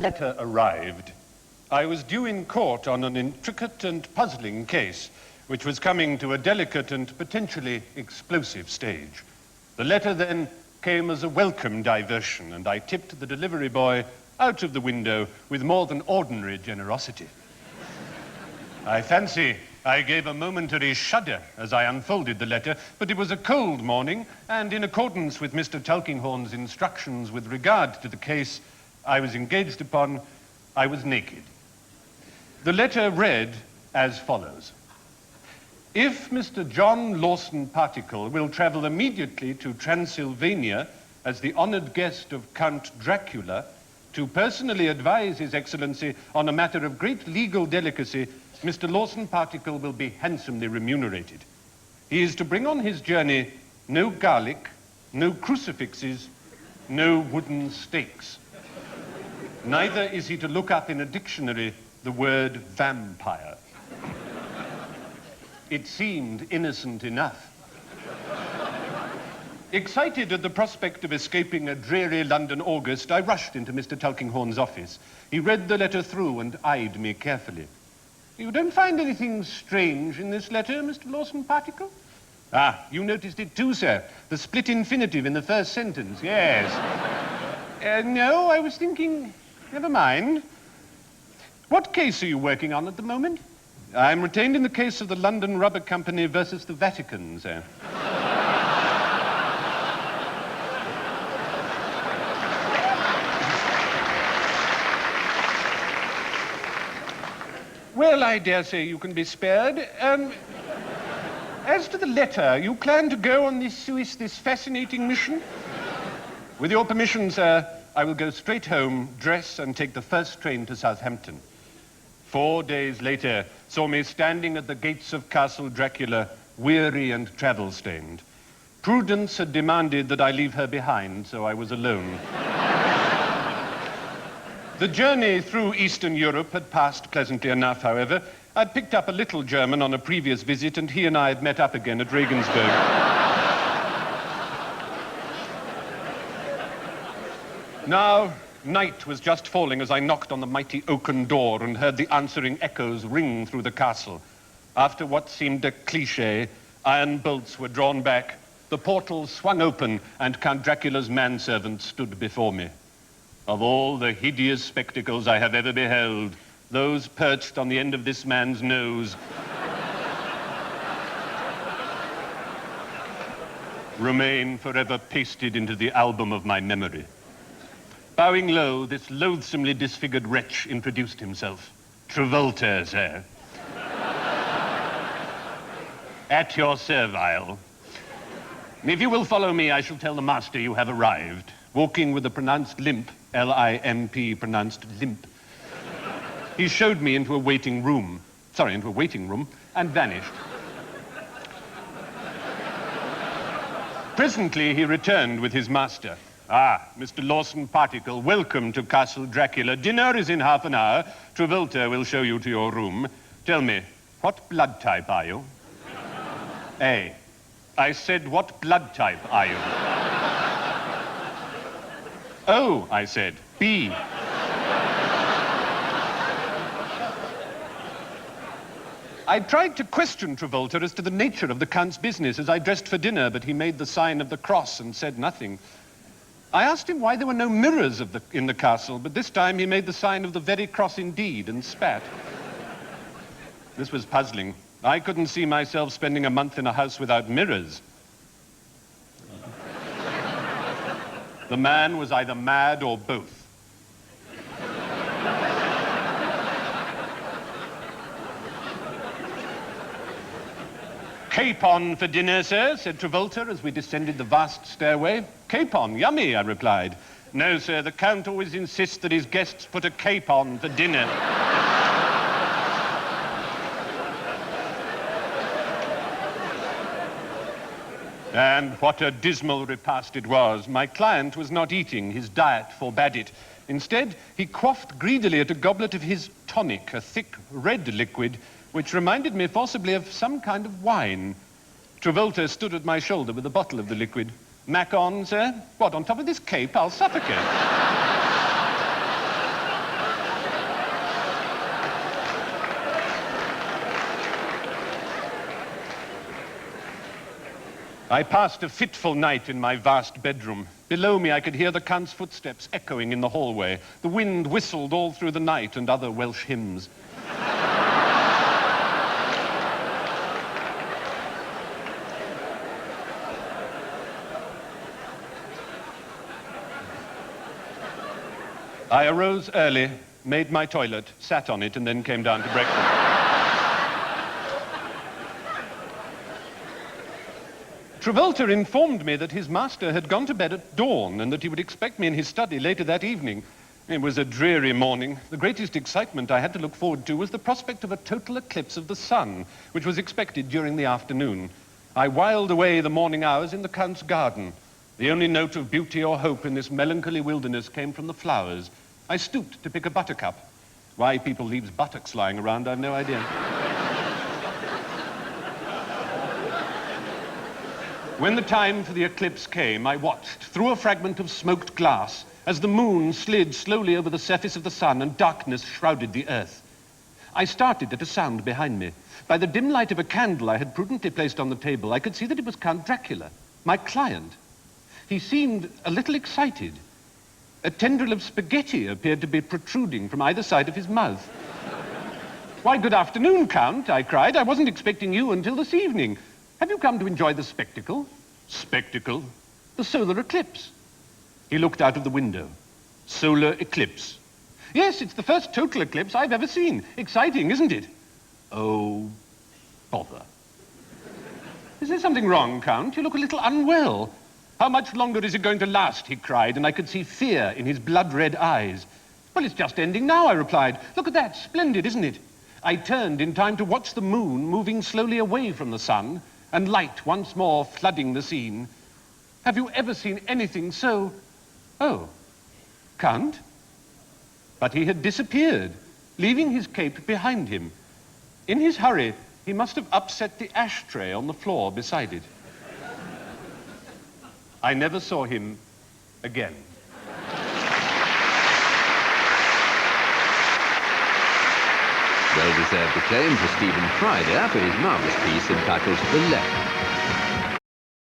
Letter arrived. I was due in court on an intricate and puzzling case, which was coming to a delicate and potentially explosive stage. The letter then came as a welcome diversion, and I tipped the delivery boy out of the window with more than ordinary generosity. I fancy I gave a momentary shudder as I unfolded the letter, but it was a cold morning, and in accordance with Mr. Tulkinghorn's instructions with regard to the case I was engaged upon, I was naked. The letter read as follows. If Mr. John Lawson Particle will travel immediately to Transylvania as the honored guest of Count Dracula to personally advise His Excellency on a matter of great legal delicacy, Mr. Lawson Particle will be handsomely remunerated. He is to bring on his journey no garlic, no crucifixes, no wooden stakes. Neither is he to look up in a dictionary the word vampire. It seemed innocent enough. Excited at the prospect of escaping a dreary London August, I rushed into Mr. Tulkinghorn's office. He read the letter through and eyed me carefully. You don't find anything strange in this letter, Mr. Lawson Particle? Ah, you noticed it too, sir. The split infinitive in the first sentence, yes. No, I was thinking... Never mind. What case are you working on at the moment? I'm retained in the case of the London Rubber Company versus the Vatican, sir. Well, I dare say you can be spared. As to the letter, you plan to go on this fascinating mission? With your permission, sir, I will go straight home, dress, and take the first train to Southampton. 4 days later saw me standing at the gates of Castle Dracula, weary and travel-stained. Prudence had demanded that I leave her behind, so I was alone. The journey through Eastern Europe had passed pleasantly enough, however. I'd picked up a little German on a previous visit, and he and I had met up again at Regensburg. Now, night was just falling as I knocked on the mighty oaken door and heard the answering echoes ring through the castle. After what seemed a cliché, iron bolts were drawn back, the portal swung open, and Count Dracula's manservant stood before me. Of all the hideous spectacles I have ever beheld, those perched on the end of this man's nose remain forever pasted into the album of my memory. Bowing low, this loathsomely disfigured wretch introduced himself. Travolta, sir. At your servile. If you will follow me, I shall tell the master you have arrived. Walking with a pronounced limp, L-I-M-P, pronounced limp. He showed me into a waiting room, and vanished. Presently, he returned with his master. Ah, Mr. Lawson Particle, welcome to Castle Dracula. Dinner is in half an hour. Travolta will show you to your room. Tell me, what blood type are you? A. I said, what blood type are you? Oh, I said, B. I tried to question Travolta as to the nature of the Count's business as I dressed for dinner, but he made the sign of the cross and said nothing. I asked him why there were no mirrors in the castle, but this time he made the sign of the very cross indeed and spat. This was puzzling. I couldn't see myself spending a month in a house without mirrors. The man was either mad or both. Capon for dinner, sir, said Travolta as we descended the vast stairway. Capon, yummy, I replied. No, sir, the Count always insists that his guests put a cape on for dinner. And what a dismal repast it was. My client was not eating. His diet forbade it. Instead, he quaffed greedily at a goblet of his tonic, a thick red liquid, which reminded me forcibly of some kind of wine. Travolta stood at my shoulder with a bottle of the liquid. Mac on, sir? What, on top of this cape? I'll suffocate. I passed a fitful night in my vast bedroom. Below me, I could hear the Count's footsteps echoing in the hallway. The wind whistled all through the night and other Welsh hymns. I arose early, made my toilet, sat on it, and then came down to breakfast. Travolta informed me that his master had gone to bed at dawn and that he would expect me in his study later that evening. It was a dreary morning. The greatest excitement I had to look forward to was the prospect of a total eclipse of the sun, which was expected during the afternoon. I whiled away the morning hours in the Count's garden. The only note of beauty or hope in this melancholy wilderness came from the flowers. I stooped to pick a buttercup. Why people leaves buttocks lying around, I've no idea. When the time for the eclipse came, I watched through a fragment of smoked glass as the moon slid slowly over the surface of the sun and darkness shrouded the earth. I started at a sound behind me. By the dim light of a candle I had prudently placed on the table, I could see that it was Count Dracula, my client. He seemed a little excited. A tendril of spaghetti appeared to be protruding from either side of his mouth. "Why, good afternoon, Count," I cried. "I wasn't expecting you until this evening. Have you come to enjoy the spectacle?" "Spectacle?" "The solar eclipse." He looked out of the window. "Solar eclipse?" "Yes, it's the first total eclipse I've ever seen. Exciting, isn't it?" "Oh, bother." "Is there something wrong, Count? You look a little unwell." "How much longer is it going to last?" he cried, and I could see fear in his blood-red eyes. "Well, it's just ending now," I replied. "Look at that. Splendid, isn't it?" I turned in time to watch the moon moving slowly away from the sun and light once more flooding the scene. Have you ever seen anything so... Oh, Count? But he had disappeared, leaving his cape behind him. In his hurry, he must have upset the ashtray on the floor beside it. I never saw him again. Well-deserved acclaim for Stephen Fryder for his marvellous piece entitled The Left.